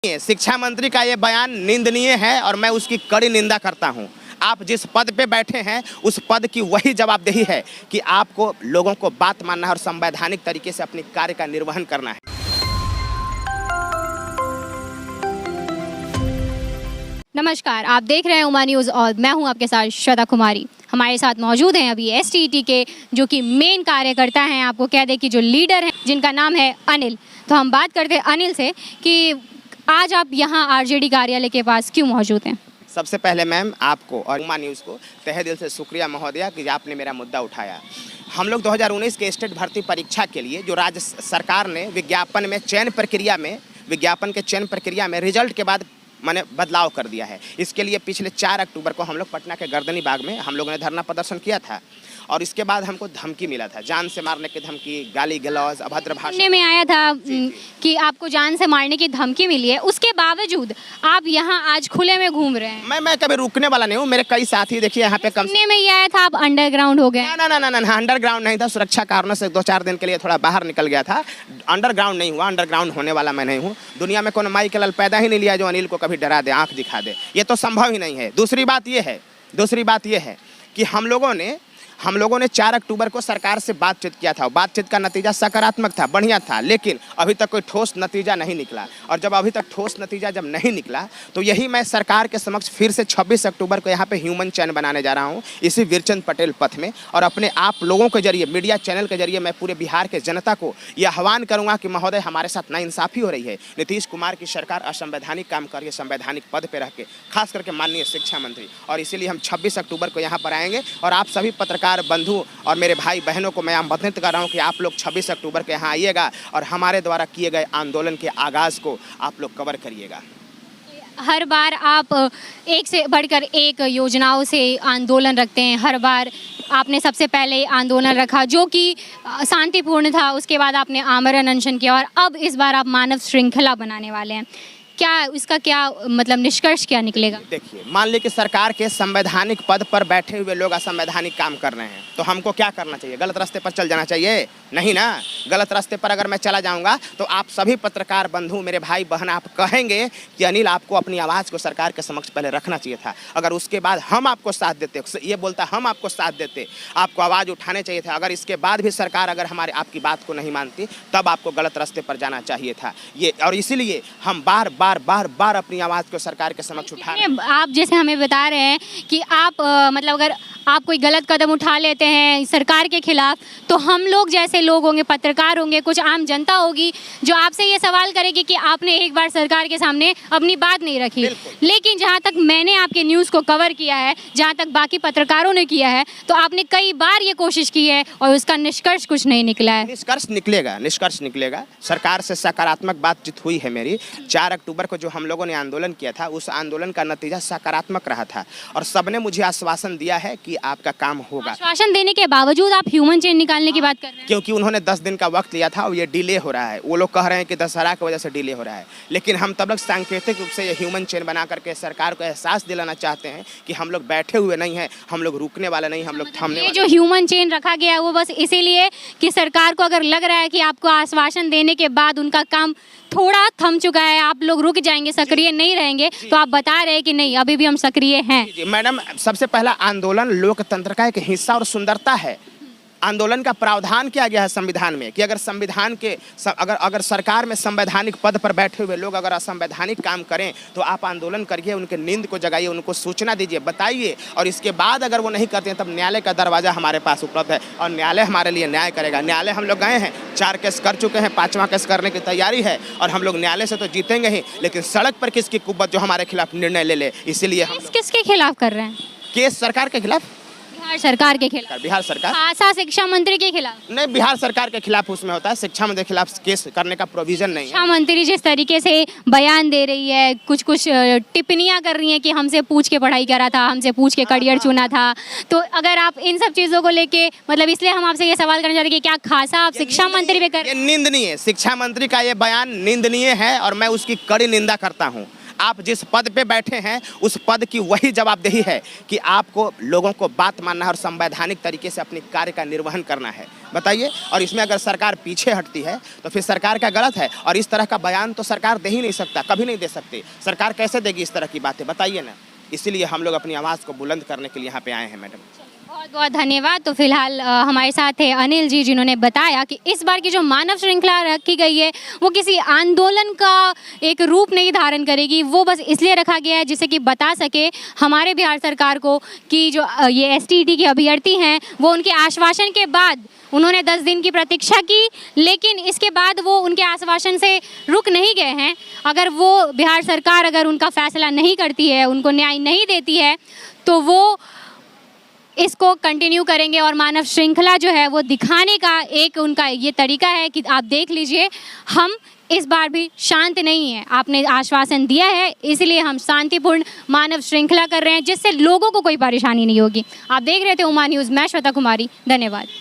शिक्षा मंत्री का ये बयान निंदनीय है और मैं उसकी कड़ी निंदा करता हूं। आप जिस पद पे बैठे हैं उस पद की वही जवाबदेही है कि आपको लोगों को बात मानना है और संवैधानिक तरीके से अपने कार्य का निर्वहन करना है। नमस्कार, आप देख रहे हैं उमा न्यूज़ और मैं हूं आपके साथ श्वेता कुमारी। हमारे साथ मौजूद हैं अभी एसटीईटी के जो कि मेन कार्यकर्ता हैं, आपको कह दें कि जो लीडर हैं, जिनका नाम है अनिल। तो हम बात करते हैं अनिल से कि आज आप यहाँ आरजेडी कार्यालय के पास क्यों मौजूद हैं? सबसे पहले मैम आपको और उमा न्यूज़ को तहे दिल से शुक्रिया महोदया कि आपने मेरा मुद्दा उठाया। हम लोग 2019 के स्टेट भर्ती परीक्षा के लिए जो राज्य सरकार ने विज्ञापन के चयन प्रक्रिया में रिजल्ट के बाद मैंने बदलाव कर दिया है। इसके लिए पिछले 4 अक्टूबर को हम लोग पटना के गर्दनी बाग में हम लोगों ने धरना प्रदर्शन किया था और इसके बाद हमको धमकी मिला था, जान से मारने की धमकी, गाली गलौज, अभद्र भाषा। सुनने में आया था कि आपको जान से मारने की धमकी मिली है, उसके बावजूद आप यहाँ आज खुले में घूम रहे हैं। मैं कभी रुकने वाला नहीं हूँ। मेरे कई साथी देखिए यहाँ पे सुनने में ये आया था आप अंडरग्राउंड हो गए। ना, अंडरग्राउंड नहीं था। सुरक्षा कारणों से 2-4 दिन के लिए थोड़ा बाहर निकल गया था। अंडरग्राउंड नहीं हुआ, अंडरग्राउंड होने वाला मैं नहीं हूँ। दुनिया में कोई माई के लाल पैदा ही नहीं लिया जो अनिल को कभी डरा दे, आंख दिखा दे। ये तो संभव ही नहीं है। दूसरी बात ये है कि हम लोगों ने 4 अक्टूबर को सरकार से बातचीत किया था। बातचीत का नतीजा सकारात्मक था, बढ़िया था, लेकिन अभी तक कोई ठोस नतीजा नहीं निकला। और जब अभी तक ठोस नतीजा जब नहीं निकला तो यही मैं सरकार के समक्ष फिर से 26 अक्टूबर को यहाँ पे ह्यूमन चैन बनाने जा रहा हूँ, इसी वीरचंद पटेल पथ में। और अपने आप लोगों के जरिए, मीडिया चैनल के जरिए मैं पूरे बिहार के जनता को यह आह्वान करूँगा कि महोदय हमारे साथ नाइंसाफ़ी हो रही है। नीतीश कुमार की सरकार असंवैधानिक काम करके संवैधानिक पद पर रह के, खास करके माननीय शिक्षा मंत्री, और इसीलिए हम 26 अक्टूबर को यहाँ पर आएंगे। और आप सभी पत्रकार बंधु और मेरे भाई बहनों को मैं आमंत्रित कर रहा हूं कि आप लोग 26 अक्टूबर के यहाँ आइएगा और हमारे द्वारा किए गए आंदोलन के आगाज़ को आप लोग कवर करिएगा। हर बार आप एक से बढ़कर एक योजनाओं से आंदोलन रखते हैं। हर बार आपने सबसे पहले आंदोलन रखा जो कि शांतिपूर्ण था, उसके बाद आपने आमरण अनशन किया और अब इस बार आप मानव श्रृंखला बनाने वाले हैं। इसका क्या मतलब निष्कर्ष क्या निकलेगा? देखिए, मान लीजिए कि सरकार के संवैधानिक पद पर बैठे हुए लोग असंवैधानिक काम कर रहे हैं, तो हमको क्या करना चाहिए? गलत रास्ते पर चल जाना चाहिए? नहीं ना। गलत रास्ते पर अगर मैं चला जाऊंगा तो आप सभी पत्रकार बंधु, मेरे भाई बहन, आप कहेंगे कि अनिल आपको अपनी आवाज़ को सरकार के समक्ष पहले रखना चाहिए था। अगर उसके बाद हम आपको साथ देते, ये बोलता हम आपको साथ देते, आपको आवाज़ उठाने चाहिए था। अगर इसके बाद भी सरकार अगर आपकी बात को नहीं मानती तब आपको गलत रास्ते पर जाना चाहिए था। ये और इसीलिए हम बार बार अपनी आवाज़ को सरकार के समक्ष उठा रहे हैं। आप जैसे हमें बता रहे हैं कि आप मतलब अगर आप कोई गलत कदम उठा लेते हैं सरकार के खिलाफ तो हम लोग जैसे लोग होंगे, पत्रकार होंगे, कुछ आम जनता होगी जो आपसे ये सवाल करेगी कि आपने एक बार सरकार के सामने अपनी बात नहीं रखी। लेकिन जहाँ तक मैंने आपके न्यूज़ को कवर किया है, जहाँ तक बाकी पत्रकारों ने किया है, तो आपने कई बार ये कोशिश की है और उसका निष्कर्ष कुछ नहीं निकला है। निष्कर्ष निकलेगा। सरकार से सकारात्मक बातचीत हुई है मेरी। 4 अक्टूबर को जो हम लोगों ने आंदोलन किया था उस आंदोलन का नतीजा सकारात्मक रहा था और सबने मुझे आश्वासन दिया है कि आपका काम होगा। आश्वासन देने के बावजूद आप ह्यूमन चेन निकालने की बात कर रहे हैं? क्योंकि उन्होंने 10 दिन का वक्त लिया था और ये डिले हो रहा है। वो लोग कह रहे हैं कि दशहरा की वजह से डिले हो रहा है, लेकिन हम तब तक सांकेतिक रूप से ये ह्यूमन चेन बना करके सरकार को एहसास दिलाना चाहते हैं कि हम लोग बैठे हुए नहीं हैं, हम लोग रुकने वाले नहीं, हम लोग थमने वाले। जो ह्यूमन चेन रखा गया है वो बस इसीलिए कि सरकार को अगर लग रहा है कि आपको आश्वासन देने के बाद उनका काम थोड़ा थम चुका है, आप लोग रुक जाएंगे, सक्रिय नहीं रहेंगे, तो आप बता रहे हैं कि नहीं, अभी भी हम सक्रिय हैं। जी मैडम, सबसे पहला आंदोलन लोकतंत्र का एक हिस्सा और सुंदरता है। आंदोलन का प्रावधान किया गया है संविधान में कि अगर सरकार में संवैधानिक पद पर बैठे हुए लोग अगर असंवैधानिक काम करें तो आप आंदोलन करिए, उनके नींद को जगाइए, उनको सूचना दीजिए, बताइए। और इसके बाद अगर वो नहीं करते हैं तब न्यायालय का दरवाज़ा हमारे पास उपलब्ध है और न्यायालय हमारे लिए न्याय करेगा। न्यायालय हम लोग गए हैं, 4 केस कर चुके हैं, 5वां केस करने की तैयारी है और हम लोग न्यायालय से तो जीतेंगे ही, लेकिन सड़क पर किसकी कुव्वत जो हमारे खिलाफ निर्णय ले, इसीलिए हम किसके खिलाफ कर रहे हैं केस? सरकार के खिलाफ, बिहार सरकार के खिलाफ। बिहार सरकार, आशा शिक्षा मंत्री के खिलाफ नहीं, बिहार सरकार के खिलाफ उसमें होता है। शिक्षा मंत्री के खिलाफ केस करने का प्रोविजन नहीं है। शिक्षा मंत्री जिस तरीके से बयान दे रही है, कुछ टिप्पणियां कर रही हैं कि हमसे पूछ के पढ़ाई करा था, हमसे पूछ के करियर चुना था, तो अगर आप इन सब चीज़ों को लेके, मतलब इसलिए हम आपसे ये सवाल करना चाहते हैं कि क्या खासा आप शिक्षा मंत्री पे कर? निंदनीय, शिक्षा मंत्री का ये बयान निंदनीय है और मैं उसकी कड़ी निंदा करता हूँ। आप जिस पद पे बैठे हैं उस पद की वही जवाबदेही है कि आपको लोगों को बात मानना है और संवैधानिक तरीके से अपने कार्य का निर्वहन करना है। बताइए, और इसमें अगर सरकार पीछे हटती है तो फिर सरकार का गलत है, और इस तरह का बयान तो सरकार दे ही नहीं सकता, कभी नहीं दे सकती। सरकार कैसे देगी इस तरह की बातें, बताइए ना। इसीलिए हम लोग अपनी आवाज़ को बुलंद करने के लिए यहाँ पे आए हैं मैडम। बहुत बहुत धन्यवाद। तो फिलहाल हमारे साथ है अनिल जी, जिन्होंने बताया कि इस बार की जो मानव श्रृंखला रखी गई है वो किसी आंदोलन का एक रूप नहीं धारण करेगी, वो बस इसलिए रखा गया है जिससे कि बता सके हमारे बिहार सरकार को कि जो ये STET के अभ्यर्थी हैं वो उनके आश्वासन के बाद उन्होंने 10 दिन की प्रतीक्षा की, लेकिन इसके बाद वो उनके आश्वासन से रुक नहीं गए हैं। अगर वो बिहार सरकार अगर उनका फैसला नहीं करती है, उनको न्याय नहीं देती है, तो वो इसको कंटिन्यू करेंगे और मानव श्रृंखला जो है वो दिखाने का एक उनका ये तरीका है कि आप देख लीजिए, हम इस बार भी शांत नहीं है। आपने आश्वासन दिया है, इसलिए हम शांतिपूर्ण मानव श्रृंखला कर रहे हैं जिससे लोगों को कोई परेशानी नहीं होगी। आप देख रहे थे उमा न्यूज़, मैं श्वेता कुमारी, धन्यवाद।